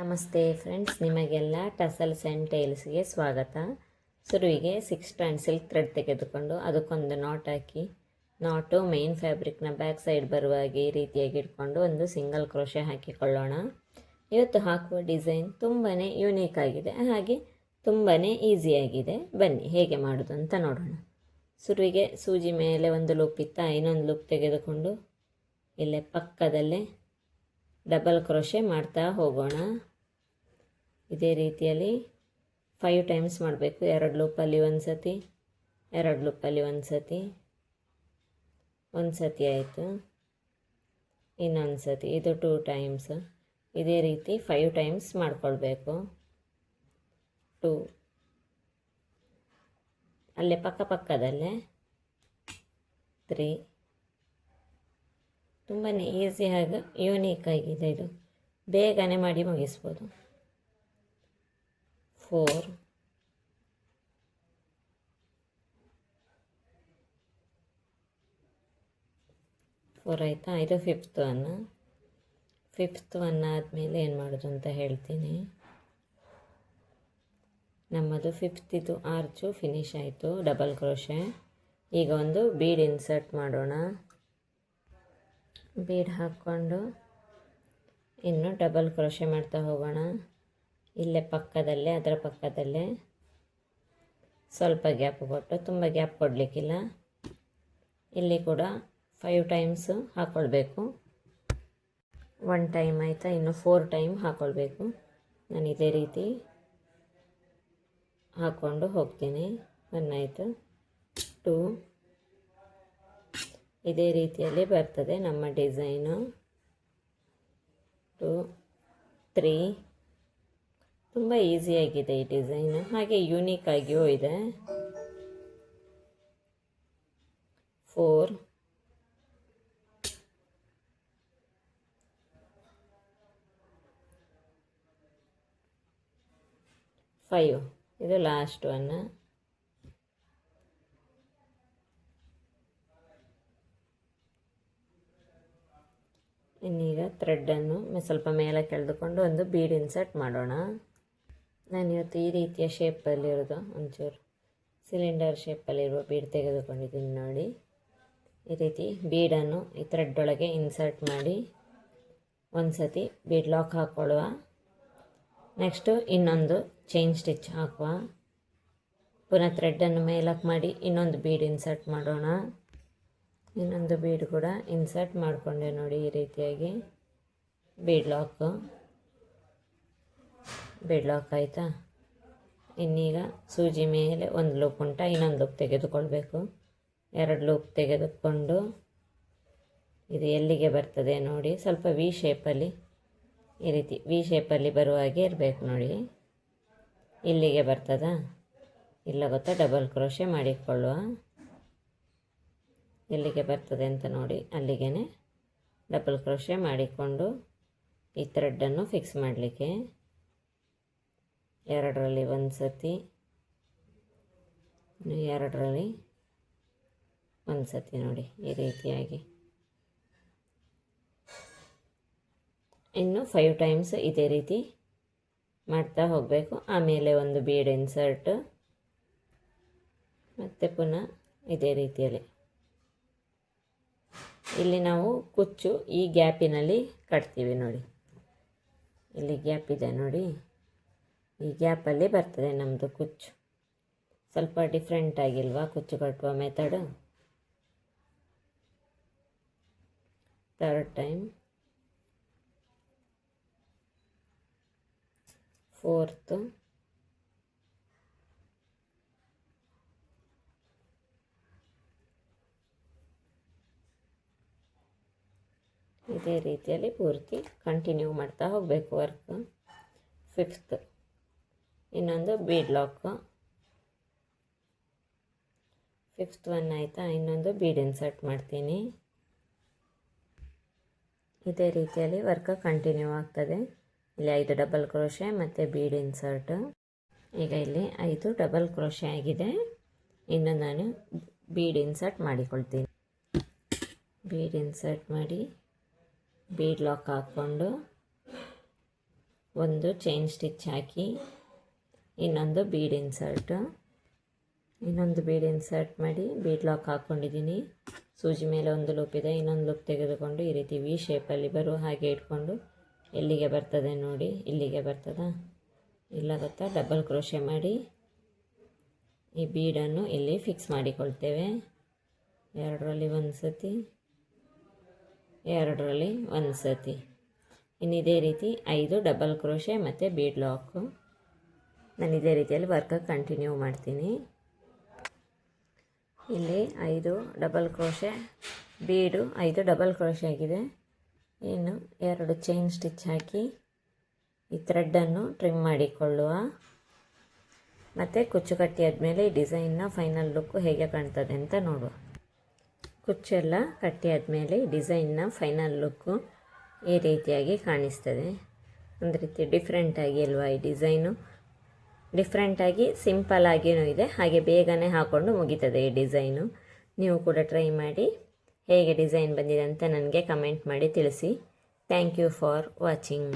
ನಮಸ್ತೆ ಫ್ರೆಂಡ್ಸ್, ನಿಮಗೆಲ್ಲ tassels and ಟೈಲ್ಸ್ಗೆ ಸ್ವಾಗತ. ಶುರುವಿಗೆ 6 ಸ್ಟ್ಯಾಂಡ್ ಸಿಲ್ಕ್ ಥ್ರೆಡ್ ತೆಗೆದುಕೊಂಡು ಅದಕ್ಕೊಂದು ನಾಟ್ ಹಾಕಿ, ನಾಟು ಮೇನ್ ಫ್ಯಾಬ್ರಿಕ್ನ ಬ್ಯಾಕ್ ಸೈಡ್ ಬರುವ ಹಾಗೆ ಈ ರೀತಿಯಾಗಿ ಇಟ್ಕೊಂಡು ಒಂದು ಸಿಂಗಲ್ ಕ್ರೋಶೆ ಹಾಕಿಕೊಳ್ಳೋಣ. ಇವತ್ತು ಹಾಕುವ ಡಿಸೈನ್ ತುಂಬಾ ಯೂನಿಕ್ ಆಗಿದೆ, ಹಾಗೆ ತುಂಬಾ ಈಸಿಯಾಗಿದೆ. ಬನ್ನಿ ಹೇಗೆ ಮಾಡೋದು ಅಂತ ನೋಡೋಣ. ಶುರುವಿಗೆ ಸೂಜಿ ಮೇಲೆ ಒಂದು ಲೂಪ್ ಇತ್ತ, ಇನ್ನೊಂದು ಲೂಪ್ ತೆಗೆದುಕೊಂಡು ಇಲ್ಲೇ ಪಕ್ಕದಲ್ಲೇ ಡಬಲ್ ಕ್ರೋಶೆ ಮಾಡ್ತಾ ಹೋಗೋಣ. ಇದೇ ರೀತಿಯಲ್ಲಿ 5 ಟೈಮ್ಸ್ ಮಾಡಬೇಕು. 2 ಲೂಪಲ್ಲಿ ಒಂದು ಸತಿ, 2 ಲೂಪಲ್ಲಿ ಒಂದು ಸತಿ, ಒಂದು ಸತಿ ಆಯಿತು, ಇನ್ನೊಂದು ಸತಿ, ಇದು 2 ಟೈಮ್ಸ್. ಇದೇ ರೀತಿ 5 ಟೈಮ್ಸ್ ಮಾಡ್ಕೊಳ್ಬೇಕು. 2 ಅಲ್ಲೇ ಪಕ್ಕದಲ್ಲೇ 3. ತುಂಬಾ ಈಸಿಯಾಗಿ ಯೂನಿಕ್ ಆಗಿದೆ, ಇದು ಬೇಗನೆ ಮಾಡಿ ಮುಗಿಸ್ಬೋದು. 4 ಆಯಿತಾ. ಇದು ಫಿಫ್ತ್ ಒನ್ ಆದಮೇಲೆ ಏನು ಮಾಡೋದು ಅಂತ ಹೇಳ್ತೀನಿ. ನಮ್ಮದು 5th ಆರ್ಚು ಫಿನಿಶ್ ಆಯಿತು, ಡಬಲ್ ಕ್ರೋಶೆ. ಈಗ ಒಂದು ಬೀಡ್ ಇನ್ಸರ್ಟ್ ಮಾಡೋಣ. ಬೀಡ್ ಹಾಕ್ಕೊಂಡು ಇನ್ನು ಡಬಲ್ ಕ್ರೋಶೆ ಮಾಡ್ತಾ ಹೋಗೋಣ. ಇಲ್ಲೇ ಪಕ್ಕದಲ್ಲೇ, ಅದರ ಪಕ್ಕದಲ್ಲೇ ಸ್ವಲ್ಪ ಗ್ಯಾಪ್ ಕೊಟ್ಟು, ತುಂಬ ಗ್ಯಾಪ್ ಕೊಡಲಿಕ್ಕಿಲ್ಲ. ಇಲ್ಲಿ ಕೂಡ 5 ಟೈಮ್ಸ್ ಹಾಕ್ಕೊಳ್ಬೇಕು. 1 ಟೈಮ್ ಆಯಿತಾ, ಇನ್ನು 4 ಟೈಮ್ ಹಾಕ್ಕೊಳ್ಬೇಕು. ನಾನು ಇದೇ ರೀತಿ ಹಾಕ್ಕೊಂಡು ಹೋಗ್ತೀನಿ. 1 ಆಯಿತು, 2. ಇದೇ ರೀತಿಯಲ್ಲಿ ಬರ್ತದೆ ನಮ್ಮ ಡಿಸೈನು. 2, 3. ತುಂಬ ಈಸಿಯಾಗಿದೆ ಈ ಡಿಸೈನು, ಹಾಗೆ ಯೂನಿಕ್ ಆಗಿಯೂ ಇದೆ. 4, 5. ಇದು ಲಾಸ್ಟ್ ಒನ್. ಇನ್ನೀಗ ಥ್ರೆಡ್ಡನ್ನು ಸ್ವಲ್ಪ ಮೇಲೆ ಕೆಳೆದುಕೊಂಡು ಒಂದು ಬೀಡ್ ಇನ್ಸರ್ಟ್ ಮಾಡೋಣ. ನಾನಿವತ್ತು ಈ ರೀತಿಯ ಶೇಪಲ್ಲಿರೋದು, ಒಂಚೂರು ಸಿಲಿಂಡರ್ ಶೇಪಲ್ಲಿರುವ ಬೀಡ್ ತೆಗೆದುಕೊಂಡಿದ್ದೀನಿ ನೋಡಿ. ಈ ರೀತಿ ಬೀಡನ್ನು ಈ ಥ್ರೆಡ್ ಒಳಗೆ ಇನ್ಸರ್ಟ್ ಮಾಡಿ ಒಂದು ಸತಿ ಬೀಡ್ ಲಾಕ್ ಹಾಕ್ಕೊಳ್ಳುವ. ನೆಕ್ಸ್ಟು ಇನ್ನೊಂದು ಚೈನ್ ಸ್ಟಿಚ್ ಹಾಕುವ. ಪುನಃ ಥ್ರೆಡ್ಡನ್ನು ಮೇಲಕ್ಕೆ ಮಾಡಿ ಇನ್ನೊಂದು ಬೀಡ್ ಇನ್ಸರ್ಟ್ ಮಾಡೋಣ. ಇನ್ನೊಂದು ಬೀಡ್ ಕೂಡ ಇನ್ಸರ್ಟ್ ಮಾಡಿಕೊಂಡೆ ನೋಡಿ. ಈ ರೀತಿಯಾಗಿ ಬೀಡ್ ಲಾಕ್ ಆಯಿತಾ. ಇನ್ನೀಗ ಸೂಜಿ ಮೇಲೆ ಒಂದು ಲೂಪ್ ಉಂಟ, ಇನ್ನೊಂದು ಲೂಪ್ ತೆಗೆದುಕೊಳ್ಬೇಕು. 2 ಲೂಪ್ ತೆಗೆದುಕೊಂಡು ಇದು ಎಲ್ಲಿಗೆ ಬರ್ತದೆ ನೋಡಿ, ಸ್ವಲ್ಪ ವಿ ಶೇಪಲ್ಲಿ, ಈ ರೀತಿ ವಿ ಶೇಪಲ್ಲಿ ಬರುವ ಹಾಗೆ ಇರಬೇಕು ನೋಡಿ. ಇಲ್ಲಿಗೆ ಬರ್ತದಾ, ಇಲ್ಲ ಗೊತ್ತಾ, ಡಬಲ್ ಕ್ರೋಶೆ ಮಾಡಿಕೊಳ್ಳುವ. ಎಲ್ಲಿಗೆ ಬರ್ತದೆ ಅಂತ ನೋಡಿ, ಅಲ್ಲಿಗೆ ಡಬಲ್ ಕ್ರೋಶೆ ಮಾಡಿಕೊಂಡು ಈ ಥ್ರೆಡ್ಡನ್ನು ಫಿಕ್ಸ್ ಮಾಡಲಿಕ್ಕೆ 2ರಲ್ಲಿ ಒಂದು ಸತಿ, 2ರಲ್ಲಿ ಒಂದು ಸತಿ ನೋಡಿ. ಈ ರೀತಿಯಾಗಿ ಇನ್ನು 5 ಟೈಮ್ಸ್ ಇದೇ ರೀತಿ ಮಾಡ್ತಾ ಹೋಗಬೇಕು. ಆಮೇಲೆ ಒಂದು ಬೀಡ್ ಇನ್ಸರ್ಟ್, ಮತ್ತು ಪುನಃ ಇದೇ ರೀತಿಯಲ್ಲಿ. ಇಲ್ಲಿ ನಾವು ಕುಚ್ಚು ಈ ಗ್ಯಾಪಿನಲ್ಲಿ ಕಟ್ತೀವಿ ನೋಡಿ. ಇಲ್ಲಿ ಗ್ಯಾಪ್ ಇದೆ ನೋಡಿ, ಈ ಗ್ಯಾಪಲ್ಲಿ ಬರ್ತದೆ ನಮ್ಮದು ಕುಚ್ಚು. ಸ್ವಲ್ಪ ಡಿಫ್ರೆಂಟ್ ಆಗಿಲ್ವಾ ಕುಚ್ಚು ಕಟ್ಟುವ ಮೆಥಡು. 3rd ಟೈಮ್, 4th, ಇದೇ ರೀತಿಯಲ್ಲಿ ಪೂರ್ತಿ ಕಂಟಿನ್ಯೂ ಮಾಡ್ತಾ ಹೋಗಬೇಕು ವರ್ಕ್. 5th ಇನ್ನೊಂದು ಬೀಡ್ ಲಾಕ್. 5th ಒನ್ ಆಯಿತಾ, ಇನ್ನೊಂದು ಬೀಡ್ ಇನ್ಸರ್ಟ್ ಮಾಡ್ತೀನಿ. ಇದೇ ರೀತಿಯಲ್ಲಿ ವರ್ಕ್ ಕಂಟಿನ್ಯೂ ಆಗ್ತದೆ. ಇಲ್ಲಿ 5 ಡಬಲ್ ಕ್ರೋಶೆ ಮತ್ತು ಬೀಡ್ ಇನ್ಸರ್ಟ್. ಈಗ ಇಲ್ಲಿ 5 ಡಬಲ್ ಕ್ರೋಶೆ ಆಗಿದೆ. ಇನ್ನು ನಾನು ಬೀಡ್ ಇನ್ಸರ್ಟ್ ಮಾಡಿಕೊಳ್ತೀನಿ. ಬೀಡ್ ಇನ್ಸರ್ಟ್ ಮಾಡಿ ಬೀಡ್ ಲಾಕ್ ಹಾಕ್ಕೊಂಡು ಒಂದು ಚೈನ್ ಸ್ಟಿಚ್ ಹಾಕಿ ಇನ್ನೊಂದು ಬೀಡ್ ಇನ್ಸರ್ಟ್ ಮಾಡಿ ಬೀಡ್ ಲಾಕ್ ಹಾಕ್ಕೊಂಡಿದ್ದೀನಿ. ಸೂಜಿ ಮೇಲೆ ಒಂದು ಲೂಪ್ ಇದೆ, ಇನ್ನೊಂದು ಲೂಪ್ ತೆಗೆದುಕೊಂಡು ಈ ರೀತಿ ವಿ ಶೇಪಲ್ಲಿ ಬರುವ ಹಾಗೆ ಇಟ್ಕೊಂಡು ಎಲ್ಲಿಗೆ ಬರ್ತದೆ ನೋಡಿ, ಇಲ್ಲಿಗೆ ಬರ್ತದಾ, ಇಲ್ಲ ಗೊತ್ತಾ, ಡಬಲ್ ಕ್ರೋಶೆ ಮಾಡಿ ಈ ಬೀಡನ್ನು ಇಲ್ಲಿ ಫಿಕ್ಸ್ ಮಾಡಿಕೊಳ್ತೇವೆ. ಎರಡರಲ್ಲಿ ಒಂದು ಸತಿ, ಎರಡರಲ್ಲಿ ಒಂದು ಸತಿ. ಇನ್ನು ಇದೇ ರೀತಿ 5 ಡಬಲ್ ಕ್ರೋಶೆ ಮತ್ತು ಬೀಡ್ ಲಾಕು. ನಾನು ಇದೇ ರೀತಿಯಲ್ಲಿ ವರ್ಕ್ ಕಂಟಿನ್ಯೂ ಮಾಡ್ತೀನಿ. ಇಲ್ಲಿ 5 ಡಬಲ್ ಕ್ರೋಶೆ, ಬೀಡು 5 ಡಬಲ್ ಕ್ರೋಶೆ ಆಗಿದೆ. ಇನ್ನು 2 ಚೈನ್ ಸ್ಟಿಚ್ ಹಾಕಿ ಈ ಥ್ರೆಡ್ಡನ್ನು ಟ್ರಿಮ್ ಮಾಡಿಕೊಳ್ಳುವ. ಮತ್ತು ಕುಚ್ಚು ಕಟ್ಟಿ ಆದಮೇಲೆ ಈ ಡಿಸೈನ್ನ ಫೈನಲ್ ಲುಕ್ಕು ಹೇಗೆ ಕಾಣ್ತದೆ ಅಂತ ನೋಡುವ. ಕುಚ್ಚೆಲ್ಲ ಕಟ್ಟಿ ಆದಮೇಲೆ ಈ ಡಿಸೈನ್ನ ಫೈನಲ್ ಲುಕ್ಕು ಈ ರೀತಿಯಾಗಿ ಕಾಣಿಸ್ತದೆ. ಒಂದು ರೀತಿ ಡಿಫ್ರೆಂಟಾಗಿ ಅಲ್ವಾ ಈ ಡಿಸೈನು, ಡಿಫ್ರೆಂಟಾಗಿ ಸಿಂಪಲ್ಲಾಗಿಯೂ ಇದೆ, ಹಾಗೆ ಬೇಗನೆ ಹಾಕ್ಕೊಂಡು ಮುಗೀತದೆ ಈ ಡಿಸೈನು. ನೀವು ಕೂಡ ಟ್ರೈ ಮಾಡಿ ಹೇಗೆ ಡಿಸೈನ್ ಬಂದಿದೆ ಅಂತ ನನಗೆ ಕಮೆಂಟ್ ಮಾಡಿ ತಿಳಿಸಿ. Thank you for watching.